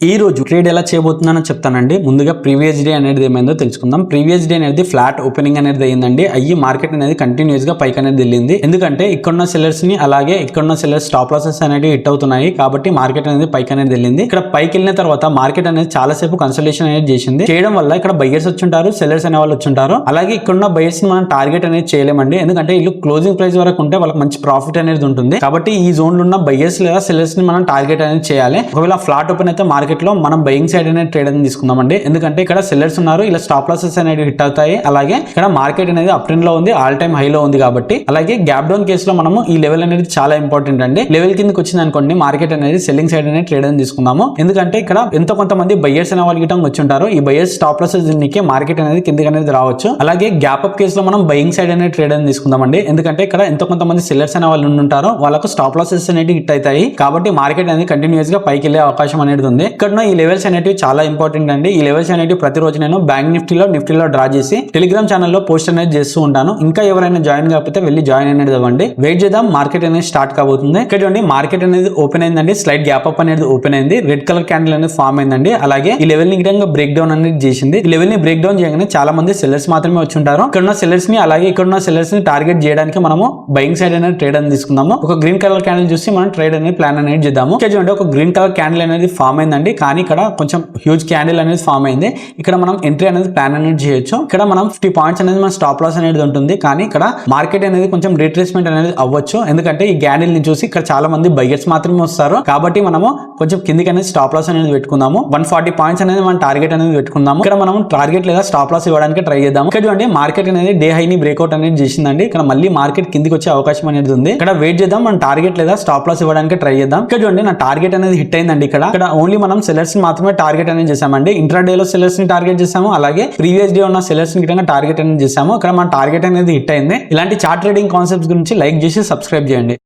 ఈ రోజు ట్రేడ్ ఎలా చేయబోతున్నానో చెప్తానండి. ముందుగా ప్రీవియస్ డే అనేది ఏమైందో తెలుసుకుందాం. ప్రీవియస్ డే అనేది ఫ్లాట్ ఓపెనింగ్ అనేది అయ్యిందండి. అయ్యి మార్కెట్ అనేది కంటిన్యూస్ గా పైకి అనేది వెళ్ళింది. ఎందుకంటే ఇక్కడున్న సెల్లర్స్ ని అలాగే ఇక్కడున్న సెల్లర్స్ స్టాప్ లాసెస్ అనేవి హిట్ అవుతున్నాయి కాబట్టి మార్కెట్ అనేది పైకి అనేది వెళ్ళింది. ఇక్కడ పైకి వెళ్ళిన తర్వాత మార్కెట్ అనేది చాలా సేపు కన్సల్టేషన్ అనేది చేసింది. చేయడం వల్ల ఇక్కడ బయ్యర్స్ వచ్చుంటారు, సెల్లర్స్ అనే వాళ్ళు వచ్చుంటారు. అలాగే ఇక్కడున్న బయ్యర్స్ ని మనం టార్గెట్ అనేది చేయలేమండి. ఎందుకంటే వీళ్ళు క్లోజింగ్ ప్రైస్ వరకు ఉంటే వాళ్ళకి మంచి ప్రాఫిట్ అనేది ఉంటుంది. కాబట్టి ఈ జోన్ లో ఉన్న బయ్యర్స్ లేదా సెల్లర్స్ ని మనం టార్గెట్ అనేది చేయాలి. ఒకవేళ ఫ్లాట్ ఓపెన్ అయితే మార్కెట్ లో మనం బయింగ్ సైడ్ అనేది ట్రేడ్ అనేది తీసుకుందామండి. ఎందుకంటే ఇక్కడ సెల్లర్స్ ఉన్నారు, ఇలా స్టాప్ లాసెస్ అనేది హిట్ అవుతాయి. అలాగే ఇక్కడ మార్కెట్ అనేది అప్ ట్రెండ్ లో ఉంది, ఆల్ టైమ్ హై లో ఉంది కాబట్టి. అలాగే గ్యాప్ డౌన్ కేసులో మనము ఈ లెవెల్ అనేది చాలా ఇంపార్టెంట్ అండి. లెవెల్ కిందకి వచ్చింది అనుకోండి మార్కెట్ అనేది సెల్లింగ్ సైడ్ అనేది ట్రేడ్ అనేది తీసుకుందాము. ఎందుకంటే ఇక్కడ ఎంతో కొంతమంది బయ్యర్స్ అనే వాళ్ళు గిట్టం వచ్చి ఉంటారు. ఈ బయ్యర్స్ స్టాప్ లాసెస్ దీనికి మార్కెట్ అనేది కిందకి అనేది రావచ్చు. అలాగే గ్యాప్ అప్ కేసులో మనం బయింగ్ సైడ్ అనేది ట్రేడ్ అనేది తీసుకుందామండి. ఎందుకంటే ఇక్కడ ఎంతో కొంతమంది సెల్లర్స్ అనే వాళ్ళు ఉంటారు, వాళ్ళకు స్టాప్ లాసెస్ అనేది హిట్ అవుతాయి కాబట్టి మార్కెట్ అనేది కంటిన్యూస్ గా పైకి వెళ్ళే అవకాశం అనేది ఉంది. ఇక్కడ ఈ లెవెల్స్ అనేటివి చాలా ఇంపార్టెంట్ అండి. ఈ లెవెల్స్ అనేటివి ప్రతిరోజు నేను బ్యాంక్ నిఫ్టీలో డ్రా చేసి టెలిగ్రామ్ ఛానల్లో పోస్ట్ అనేది చేస్తూ ఉంటాను. ఇంకా ఎవరైనా జాయిన్ కాకపోతే వెళ్ళి జాయిన్ అనేది అవ్వండి. వెయిట్ చేద్దాం, మార్కెట్ అనేది స్టార్ట్ కాబోతుంది. ఇక్కడ చూడండి మార్కెట్ అనేది ఓపెన్ అయిందండి. స్లైడ్ గ్యాప్ అప్ అనేది ఓపెన్ అయింది. రెడ్ కలర్ క్యాండిల్ అనేది ఫామ్ అయిందండి. అలాగే ఈ లెవెల్ ని బ్రేక్ డౌన్ అనేది చేసింది. ఈ లెవెల్ ని బ్రేక్ డౌన్ చేయగానే చాలా మంది సెల్లర్స్ మాత్రమే వచ్చి ఉంటారు. ఇక్కడ ఉన్న సెల్లర్స్ ని అలాగే ఇక్కడ ఉన్న సెల్లర్స్ ని టార్గెట్ చేయడానికి మనము బయింగ్ సైడ్ అనేది ట్రేడ్ అనేది తీసుకుందాము. ఒక గ్రీన్ కలర్ క్యాండిల్ చూసి మనం ట్రేడ్ అనేది ప్లాన్ అనేది చేద్దాము. ఇక్కడ చూడండి ఒక గ్రీన్ కలర్ క్యాండిల్ అనేది ఫామ్ అయిందండి. కానీ ఇక్కడ కొంచెం హ్యూజ్ క్యాండిల్ అనేది ఫామ్ అయింది. ఇక్కడ మనం ఎంట్రీ అనేది ప్లాన్ అనేది చేయొచ్చు. ఇక్కడ మనం 50 పాయింట్స్ అనేది మన స్టాప్ లాస్ అనేది ఉంటుంది. కానీ ఇక్కడ మార్కెట్ అనేది కొంచెం రిట్రేస్మెంట్ అనేది అవ్వచ్చు. ఎందుకంటే ఈ క్యాండిల్ ని చూసి ఇక్కడ చాలా మంది బయ్యర్స్ మాత్రమే వస్తారు కాబట్టి మనము కొంచెం కిందికి అనేది స్టాప్ లాస్ అనేది పెట్టుకుందాము. 140 పాయింట్స్ అనేది మనం టార్గెట్ అనేది పెట్టుకుందాము. ఇక్కడ మనం టార్గెట్ లేదా స్టాప్ లాస్ ఇవ్వడానికి ట్రై చేద్దాం. ఇక్కడ చూడండి మార్కెట్ అనేది డే హై ని బ్రేక్అవుట్ అనేది చేసిందండి. ఇక్కడ మళ్ళీ మార్కెట్ కిందికి వచ్చే అవకాశం అనేది ఉంది. ఇక్కడ వెయిట్ చేద్దాం, మనం టార్గెట్ లేదా స్టాప్ లాస్ ఇవ్వడానికి ట్రై చేద్దాం. ఇక్కడ చూడండి నా టార్గెట్ అనేది హిట్ అయిందండి. ఇక్కడ ఓన్లీ మనం సెల్లర్స్ ని మాత్రమే టార్గెట్ అనేది చేసామండి. ఇంట్రాడే లో సెల్లర్స్ ని టార్గెట్ చేసాము, అలాగే ప్రీవియస్ డే ఉన్న సెల్లర్స్ ని టార్గెట్ అనేది చేసాము. ఇక్కడ మన టార్గెట్ అనేది హిట్ అయింది. ఇలాంటి చార్ట్ ట్రేడింగ్ కాన్సెప్ట్స్ గురించి లైక్ చేసి సబ్స్క్రైబ్ చేయండి.